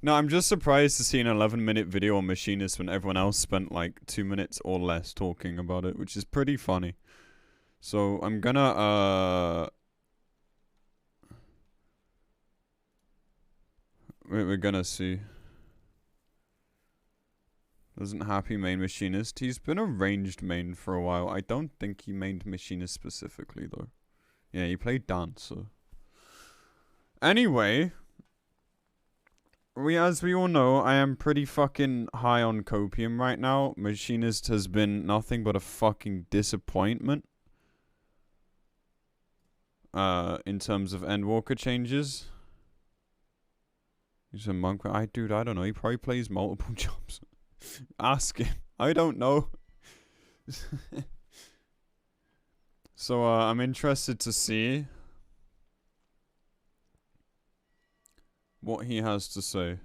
No, I'm just surprised to see an 11-minute video on Machinist when everyone else spent like 2 minutes or less talking about it, which is pretty funny. So I'm gonna we're gonna see. Doesn't Happy main Machinist? He's been a ranged main for a while. I don't think he mained Machinist specifically though. Yeah, he played Dancer. Anyway, as we all know, I am pretty fucking high on copium right now. Machinist has been nothing but a fucking disappointment. In terms of Endwalker changes. He's a monk. Dude, I don't know. He probably plays multiple jobs. Ask him. I don't know. So, I'm interested to see what he has to say.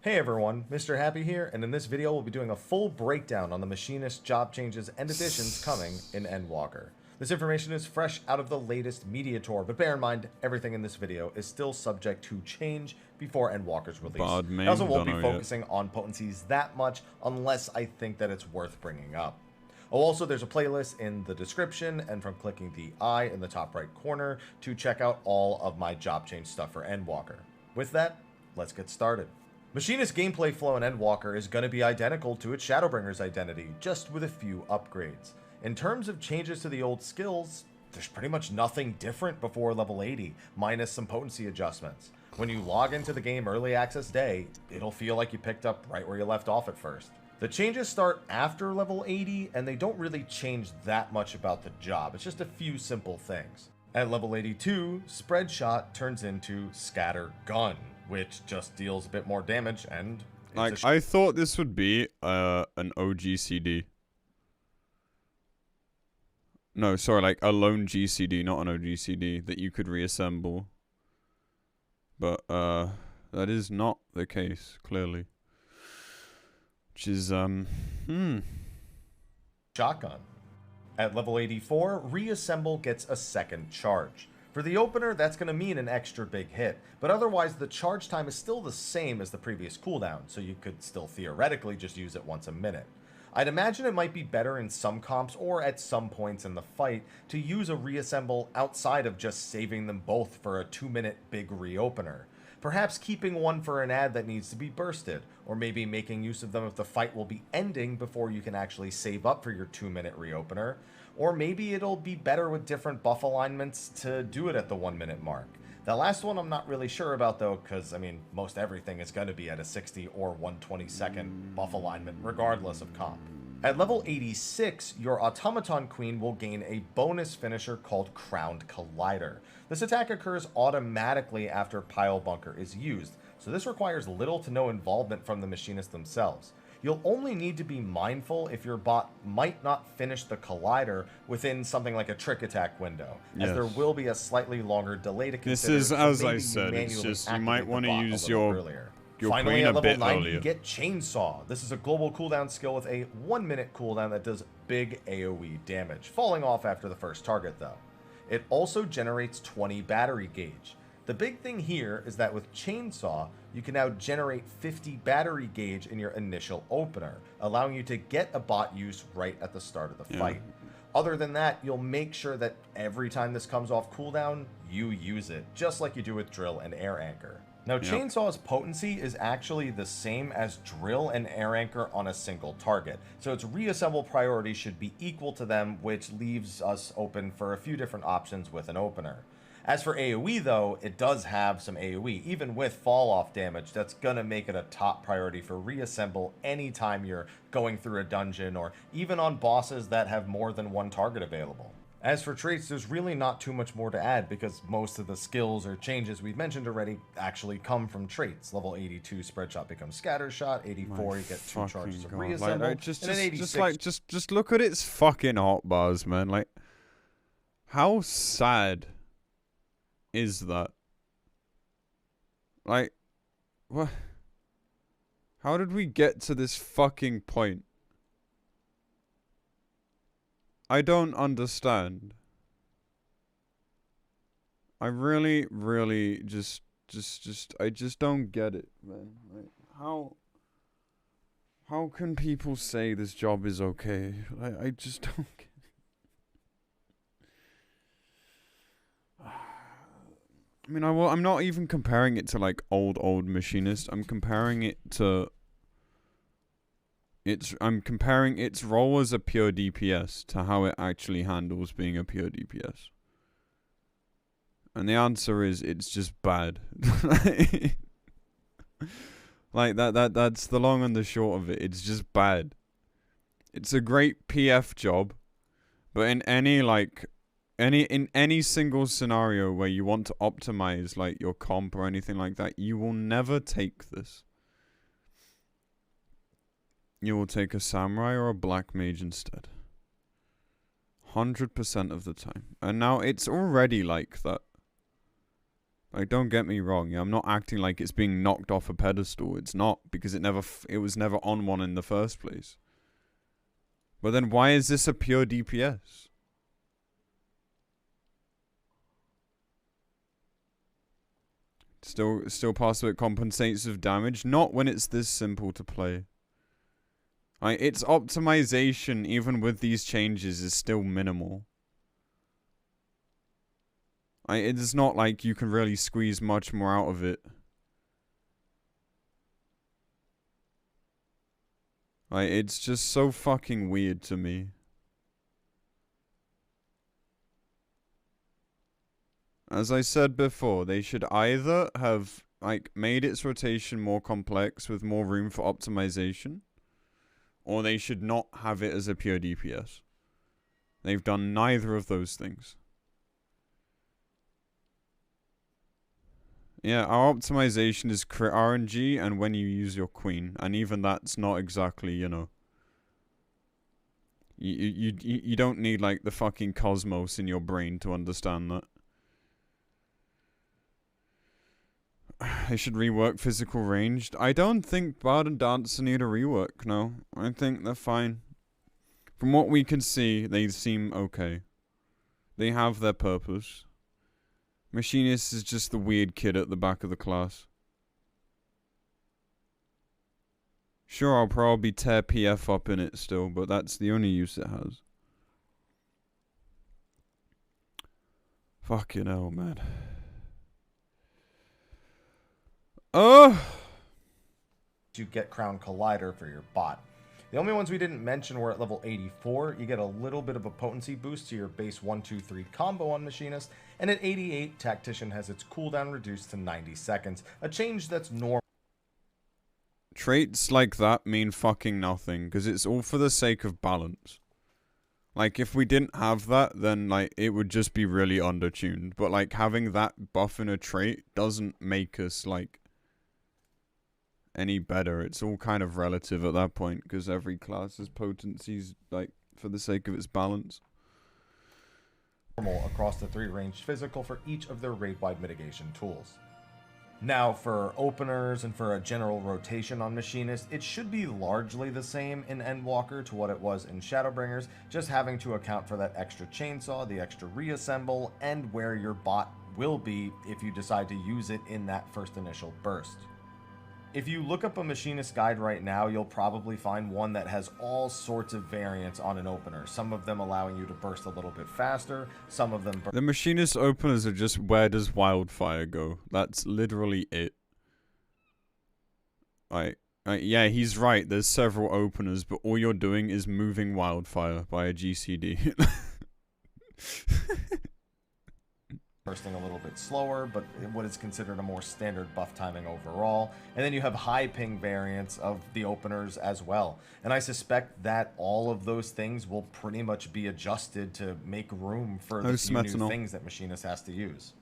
Hey everyone, Mrhappy here, and in this video we'll be doing a full breakdown on the Machinist job changes and additions coming in Endwalker. This information is fresh out of the latest media tour, but bear in mind, everything in this video is still subject to change before Endwalker's release. I also won't be focusing on potencies that much unless I think that it's worth bringing up. Oh, also, there's a playlist in the description and from clicking the I in the top right corner to check out all of my job change stuff for Endwalker. With that, let's get started. Machinist gameplay flow in Endwalker is going to be identical to its Shadowbringer's identity, just with a few upgrades. In terms of changes to the old skills, there's pretty much nothing different before level 80, minus some potency adjustments. When you log into the game early access day, it'll feel like you picked up right where you left off at first. The changes start after level 80, and they don't really change that much about the job. It's just a few simple things. At level 82, Spread Shot turns into Scatter Gun, which just deals a bit more damage and... Like, I thought this would be an OGCD. No, sorry, like a lone GCD, not an OGCD, that you could reassemble. But, that is not the case, clearly. Which is, Shotgun. At level 84, Reassemble gets a second charge. For the opener, that's going to mean an extra big hit, but otherwise the charge time is still the same as the previous cooldown, so you could still theoretically just use it once a minute. I'd imagine it might be better in some comps or at some points in the fight to use a Reassemble outside of just saving them both for a 2-minute big reopener. Perhaps keeping one for an ad that needs to be bursted, or maybe making use of them if the fight will be ending before you can actually save up for your 2-minute reopener, or maybe it'll be better with different buff alignments to do it at the 1-minute mark. The last one I'm not really sure about though, because I mean, most everything is going to be at a 60 or 122nd buff alignment, regardless of comp. At level 86, your Automaton Queen will gain a bonus finisher called Crowned Collider. This attack occurs automatically after Pile Bunker is used, so this requires little to no involvement from the Machinists themselves. You'll only need to be mindful if your bot might not finish the Collider within something like a trick attack window, as there will be a slightly longer delay to consider. This is, as I said, it's just you might want to use your Finally, queen at a level bit 90, earlier. you get Chainsaw. This is a global cooldown skill with a 1-minute cooldown that does big AoE damage, falling off after the first target though. It also generates 20 battery gauge. The big thing here is that with Chainsaw, you can now generate 50 battery gauge in your initial opener, allowing you to get a bot use right at the start of the fight. Other than that, you'll make sure that every time this comes off cooldown, you use it, just like you do with Drill and Air Anchor. Now, Chainsaw's potency is actually the same as Drill and Air Anchor on a single target, so its reassemble priority should be equal to them, which leaves us open for a few different options with an opener. As for AoE though, it does have some AoE, even with fall off damage, that's gonna make it a top priority for reassemble anytime you're going through a dungeon or even on bosses that have more than one target available. As for traits, there's really not too much more to add because most of the skills or changes we've mentioned already actually come from traits. Level 82 Spread Shot becomes Scatter Shot, 84 you get 2 charges of Reassemble, like, just look at its fucking hotbars, man. Like, how sad is that? Like, what? How did we get to this fucking point? I don't understand. I really, really I just don't get it, man. Like, how can people say this job is okay? I just don't get it. I mean, I'm not even comparing it to like old machinist. I'm comparing it to I'm comparing its role as a pure DPS to how it actually handles being a pure DPS. And the answer is it's just bad. Like that's the long and the short of it. It's just bad. It's a great PF job, but in any single scenario where you want to optimize like your comp or anything like that, you will never take this. You will take a samurai or a black mage instead. 100% of the time. And now it's already like that. Like, don't get me wrong. Yeah, I'm not acting like it's being knocked off a pedestal. It's not, because it was never on one in the first place. But then why is this a pure DPS? Still part of it compensates with damage. Not when it's this simple to play. Like, its optimization, even with these changes, is still minimal. It's not like you can really squeeze much more out of it. It's just so fucking weird to me. As I said before, they should either have, made its rotation more complex with more room for optimization, or they should not have it as a pure DPS. They've done neither of those things. Yeah, our optimization is crit RNG and when you use your queen, and even that's not exactly, you know. You don't need like the fucking cosmos in your brain to understand that. They should rework physical ranged. I don't think Bard and Dancer need a rework, no. I think they're fine. From what we can see, they seem okay. They have their purpose. Machinist is just the weird kid at the back of the class. Sure, I'll probably tear PF up in it still, but that's the only use it has. Fucking hell, man. You get Crown Collider for your bot. The only ones we didn't mention were at level 84. You get a little bit of a potency boost to your base 1-2-3 combo on Machinist, and at 88, Tactician has its cooldown reduced to 90 seconds, a change that's normal. Traits like that mean fucking nothing, because it's all for the sake of balance. Like, if we didn't have that, then, like, it would just be really undertuned. But, like, having that buff in a trait doesn't make us, like, any better. It's all kind of relative at that point, because every class has potencies, like, for the sake of its balance. Across the 3 ranged physical for each of their raid-wide mitigation tools. Now, for openers and for a general rotation on Machinist, it should be largely the same in Endwalker to what it was in Shadowbringers, just having to account for that extra chainsaw, the extra reassemble, and where your bot will be if you decide to use it in that first initial burst. If you look up a Machinist guide right now, you'll probably find one that has all sorts of variants on an opener. Some of them allowing you to burst a little bit faster, some of them... The Machinist openers are just where does Wildfire go? That's literally it. Yeah, he's right, there's several openers, but all you're doing is moving Wildfire by a GCD. Bursting a little bit slower, but what is considered a more standard buff timing overall. And then you have high ping variants of the openers as well. And I suspect that all of those things will pretty much be adjusted to make room for the few new things that Machinist has to use.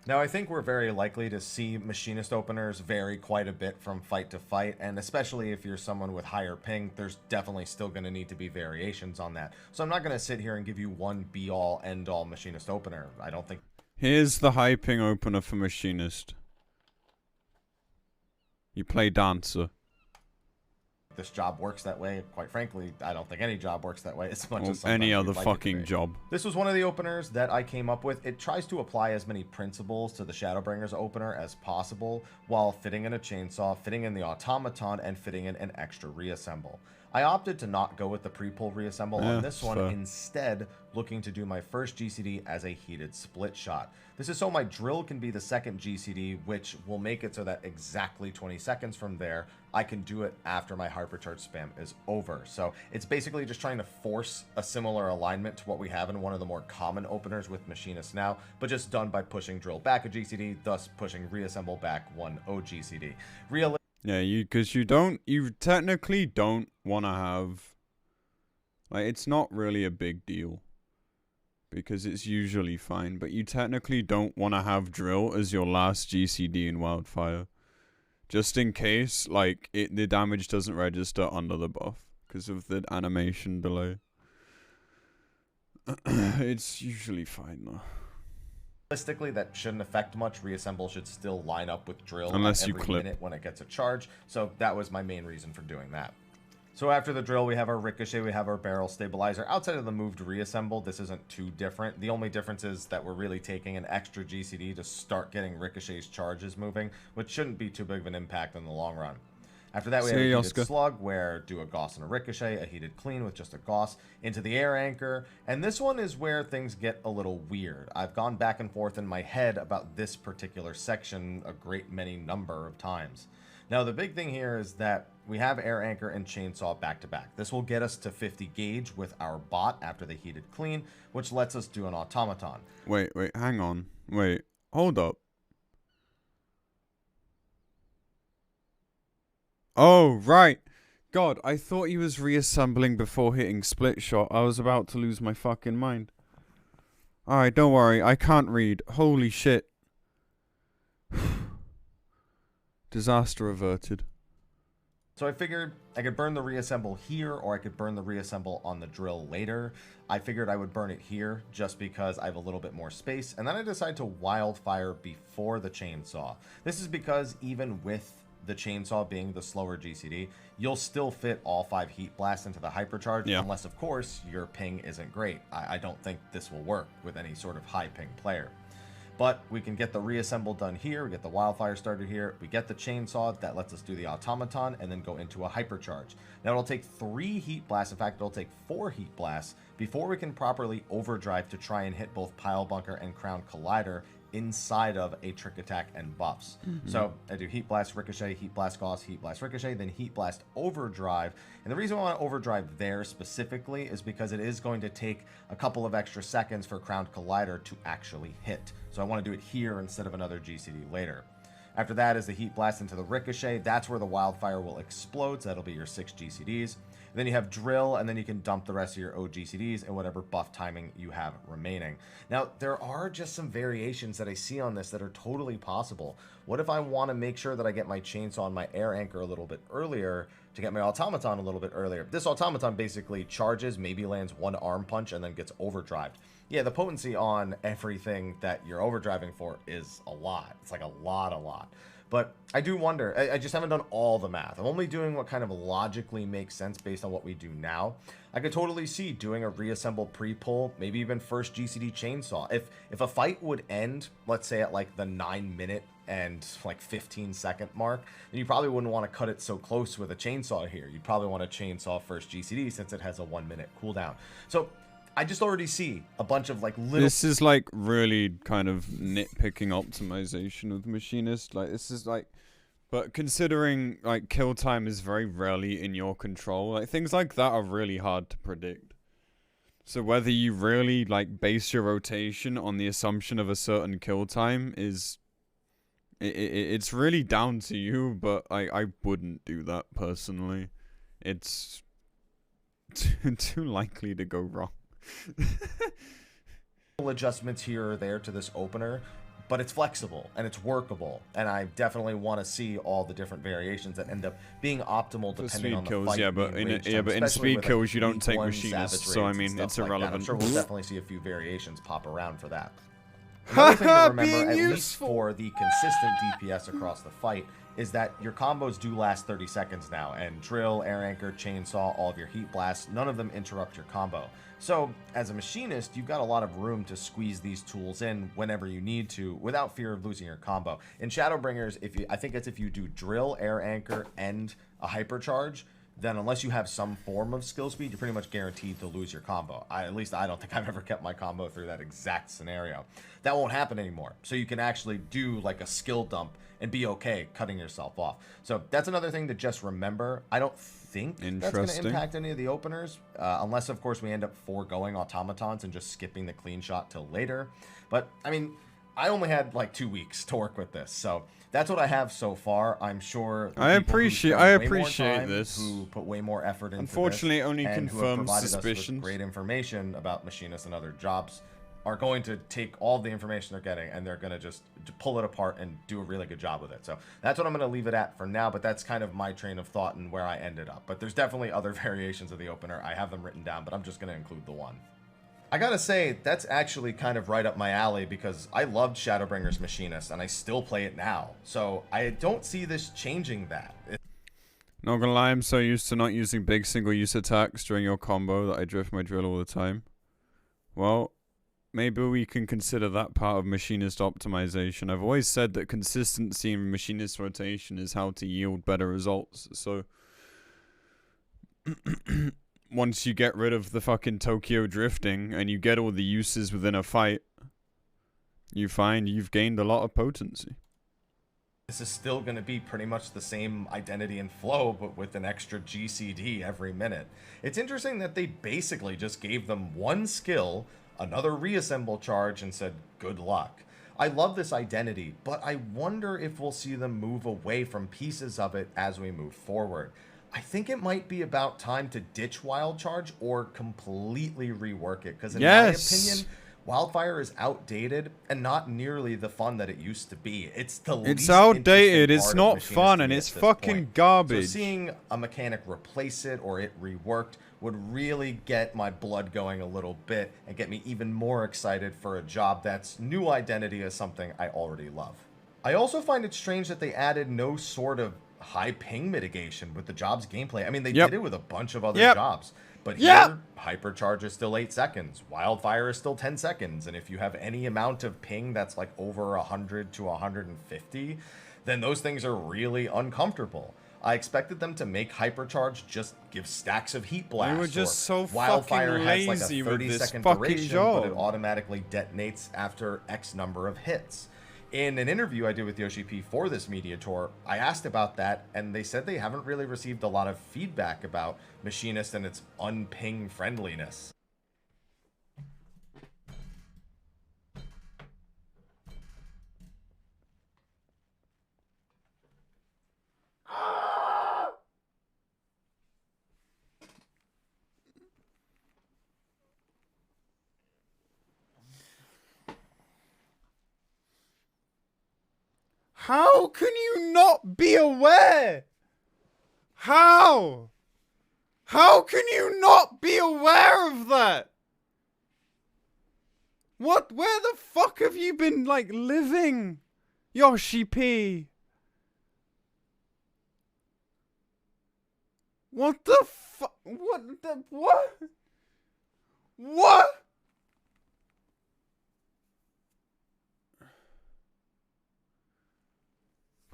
Now, I think we're very likely to see Machinist openers vary quite a bit from fight to fight, and especially if you're someone with higher ping, there's definitely still going to need to be variations on that. So I'm not going to sit here and give you one be-all, end-all Machinist opener. I don't think... Here's the high ping opener for Machinist. You play Dancer. this job works that way. Quite frankly, I don't think any job works that way as much as any other like fucking job. This was one of the openers that I came up with. It tries to apply as many principles to the Shadowbringers opener as possible while fitting in a chainsaw, fitting in the automaton, and fitting in an extra reassemble. I opted to not go with the pre-pull reassemble on this one, instead looking to do my first GCD as a heated split shot. This is so my drill can be the second GCD, which will make it so that exactly 20 seconds from there, I can do it after my hypercharge spam is over. So it's basically just trying to force a similar alignment to what we have in one of the more common openers with Machinist now, but just done by pushing drill back a GCD, thus pushing reassemble back one OGCD. Yeah, because you technically don't want to have, like, it's not really a big deal because it's usually fine, but you technically don't want to have drill as your last GCD in Wildfire, just in case, like, the damage doesn't register under the buff because of the animation delay. It's usually fine though. Realistically, that shouldn't affect much. Reassemble should still line up with drill unless you every clip minute when it gets a charge. So that was my main reason for doing that. So after the drill, we have our ricochet, we have our barrel stabilizer. Outside of the moved reassemble, this isn't too different. The only difference is that we're really taking an extra GCD to start getting ricochet's charges moving, which shouldn't be too big of an impact in the long run. After that, we have a heated slug, where do a Gauss and a ricochet, a heated clean with just a Gauss, into the air anchor, and this one is where things get a little weird. I've gone back and forth in my head about this particular section a great many number of times. Now, the big thing here is that we have air anchor and chainsaw back to back. This will get us to 50 gauge with our bot after the heated clean, which lets us do an automaton. Wait, hang on. Wait, hold up. Oh, right. God, I thought he was reassembling before hitting split shot. I was about to lose my fucking mind. Alright, don't worry. I can't read. Holy shit. Disaster averted. So I figured I could burn the reassemble here, or I could burn the reassemble on the drill later. I figured I would burn it here just because I have a little bit more space. And then I decided to wildfire before the chainsaw. This is because even with the chainsaw being the slower GCD, you'll still fit all 5 heat blasts into the hypercharge, unless of course your ping isn't great. I don't think this will work with any sort of high ping player. But we can get the reassemble done here, we get the wildfire started here, we get the chainsaw that lets us do the automaton and then go into a hypercharge. Now it'll take 3 heat blasts, in fact it'll take 4 heat blasts before we can properly overdrive to try and hit both Pile Bunker and Crown Collider inside of a trick attack and buffs. So I do heat blast ricochet, heat blast Gauss, heat blast ricochet, then heat blast overdrive. And the reason I want to overdrive there specifically is because it is going to take a couple of extra seconds for Crown Collider to actually hit. So I want to do it here instead of another GCD later. After that is the heat blast into the ricochet. That's where the wildfire will explode, so that'll be your 6 GCDs. And then you have drill, and then you can dump the rest of your OGCDs and whatever buff timing you have remaining. Now, there are just some variations that I see on this that are totally possible. What if I want to make sure that I get my chainsaw and my air anchor a little bit earlier to get my automaton a little bit earlier? This automaton basically charges, maybe lands 1 arm punch, and then gets overdrived. Yeah, the potency on everything that you're overdriving for is a lot. It's like a lot. But I do wonder, I just haven't done all the math. I'm only doing what kind of logically makes sense based on what we do now. I could totally see doing a reassemble pre-pull, maybe even first GCD chainsaw. If a fight would end, let's say at like the 9-minute and like 15-second mark, then you probably wouldn't want to cut it so close with a chainsaw here. You'd probably want to chainsaw first GCD since it has a 1-minute cooldown. So I just already see a bunch of like little... This is like really kind of nitpicking optimization of Machinist. Like this is like... But considering like kill time is very rarely in your control, like things like that are really hard to predict. So whether you really like base your rotation on the assumption of a certain kill time is... It's really down to you, but I wouldn't do that personally. It's too likely to go wrong. Adjustments here or there to this opener, but it's flexible and it's workable, and I definitely want to see all the different variations that end up being optimal depending on the kills, fight. but in speed kills you don't take Machinist, so I mean it's irrelevant. I'm sure we'll definitely see a few variations pop around for that. Another thing to remember, Being at least useful. for the consistent DPS across the fight, is that your combos do last 30 seconds now, and drill, air anchor, chainsaw, all of your heat blasts, none of them interrupt your combo. So, as a machinist, you've got a lot of room to squeeze these tools in whenever you need to, without fear of losing your combo. In Shadowbringers, I think it's if you do drill, air anchor, and a hypercharge, then unless you have some form of skill speed, you're pretty much guaranteed to lose your combo. At least I don't think I've ever kept my combo through that exact scenario. That won't happen anymore. So you can actually do like a skill dump and be okay cutting yourself off. So that's another thing to just remember. I don't think that's going to impact any of the openers, unless, of course, we end up foregoing automatons and just skipping the clean shot till later. But, I mean, I only had like 2 weeks to work with this, so that's what I have so far. I'm sure I appreciate this. Who put way more effort into Unfortunately, this, only and confirms who have suspicions. us with great information about machinists and other jobs are going to take all the information they're getting and they're going to just pull it apart and do a really good job with it. So that's what I'm going to leave it at for now, but that's kind of my train of thought and where I ended up. But there's definitely other variations of the opener. I have them written down, but I'm just going to include the one. I gotta say, that's actually kind of right up my alley because I loved Shadowbringers Machinist and I still play it now. So I don't see this changing that. Not gonna lie, I'm so used to not using big single-use attacks during your combo that I drift my drill all the time. Well, maybe we can consider that part of Machinist optimization. I've always said that consistency in Machinist rotation is how to yield better results, so once you get rid of the fucking Tokyo drifting and you get all the uses within a fight, you find you've gained a lot of potency. This is still going to be pretty much the same identity and flow, but with an extra GCD every minute. It's interesting that they basically just gave them one skill, another reassemble charge, and said, good luck. I love this identity, but I wonder if we'll see them move away from pieces of it as we move forward. I think it might be about time to ditch Wild Charge or completely rework it, because in my opinion, Wildfire is outdated and not nearly the fun that it used to be. It's the least outdated, it's it's not fun, and it's fucking garbage. So seeing a mechanic replace it or it reworked would really get my blood going a little bit and get me even more excited for a job that's new identity as something I already love. I also find it strange that they added no sort of high ping mitigation with the job's gameplay. I mean, they did it with a bunch of other jobs, but here, Hypercharge is still 8 seconds, Wildfire is still 10 seconds, and if you have any amount of ping that's like over 100 to 150, then those things are really uncomfortable. I expected them to make Hypercharge just give stacks of heat blasts. They were just so Wildfire fucking has like lazy a with 30 this second fucking duration, job. but it automatically detonates after X number of hits. In an interview I did with Yoshi P for this media tour, I asked about that, and they said they haven't really received a lot of feedback about Machinist and its unping friendliness. How can you not be aware? How? How can you not be aware of that? Where the fuck have you been, like, living? Yoshi P. What the fuck? What? What?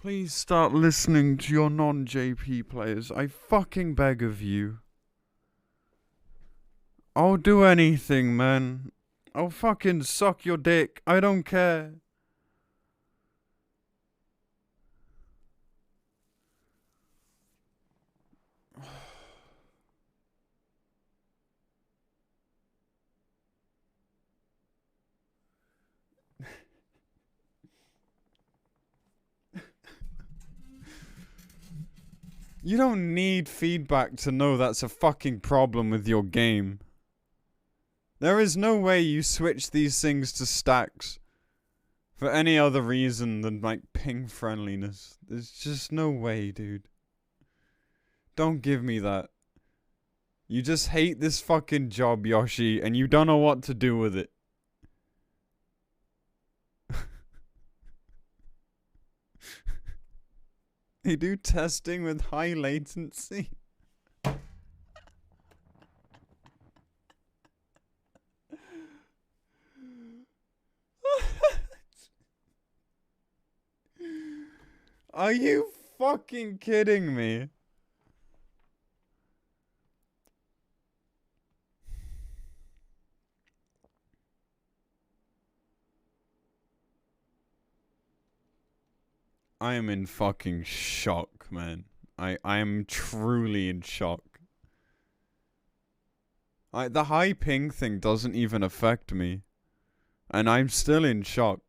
Please start listening to your non-JP players. I fucking beg of you. I'll do anything, man. I'll fucking suck your dick. I don't care. You don't need feedback to know that's a fucking problem with your game. There is no way you switch these things to stacks for any other reason than, like, ping friendliness. There's just no way, dude. Don't give me that. You just hate this fucking job, Yoshi, and you don't know what to do with it. They do testing with high latency. Are you fucking kidding me? I am in fucking shock, man. I am truly in shock. The high ping thing doesn't even affect me. And I'm still in shock.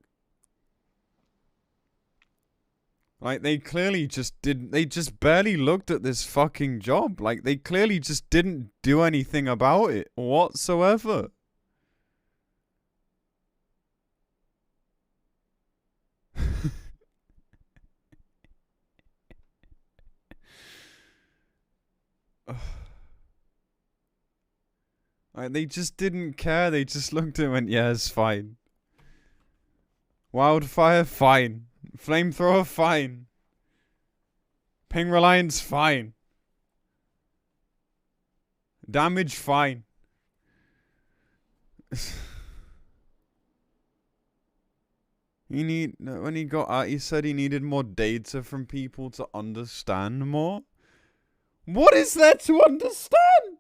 Like, they clearly just didn't... They just barely looked at this fucking job. Like, they clearly just didn't do anything about it whatsoever. Like, they just didn't care. They just looked at it and went, yeah, it's fine. Wildfire, fine. Flamethrower, fine. Ping reliance, fine. Damage, fine. When he got out, he said he needed more data from people to understand more. What is there to understand?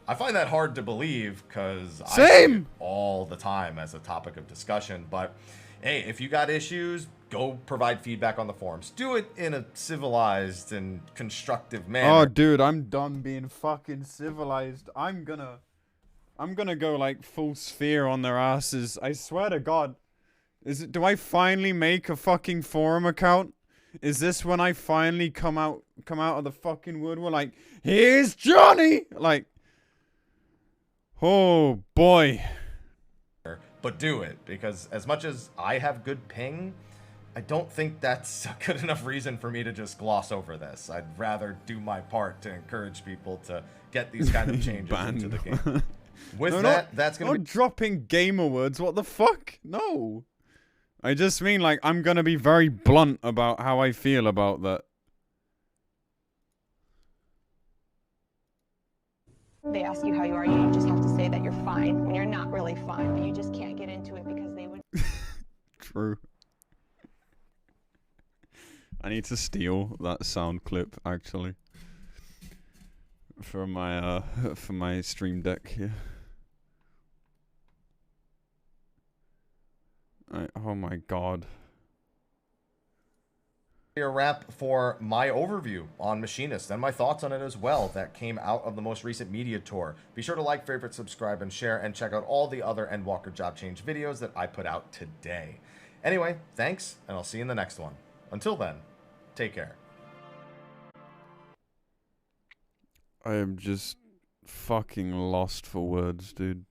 I find that hard to believe because I see it all the time as a topic of discussion. But hey, if you got issues, go provide feedback on the forums. Do it in a civilized and constructive manner. Oh, dude, I'm done being fucking civilized. I'm gonna go like full sphere on their asses. I swear to God. Do I finally make a fucking forum account? Is this when I finally come out of the fucking woodwork? Like, here's Johnny. Like, oh boy. But do it, because as much as I have good ping, I don't think that's a good enough reason for me to just gloss over this. I'd rather do my part to encourage people to get these kind of changes into the game. With that's gonna be dropping gamer words. What the fuck? No. I just mean, like, I'm gonna be very blunt about how I feel about that. They ask you how you are, you just have to say that you're fine when you're not really fine, but you just can't get into it because they would... True. I need to steal that sound clip, actually. For my stream deck here. Oh my God. a wrap for my overview on Machinist and my thoughts on it as well that came out of the most recent media tour. Be sure to like, favorite, subscribe, and share, and check out all the other Endwalker job change videos that I put out today. Anyway, thanks, and I'll see you in the next one. Until then, take care. I am just fucking lost for words, dude.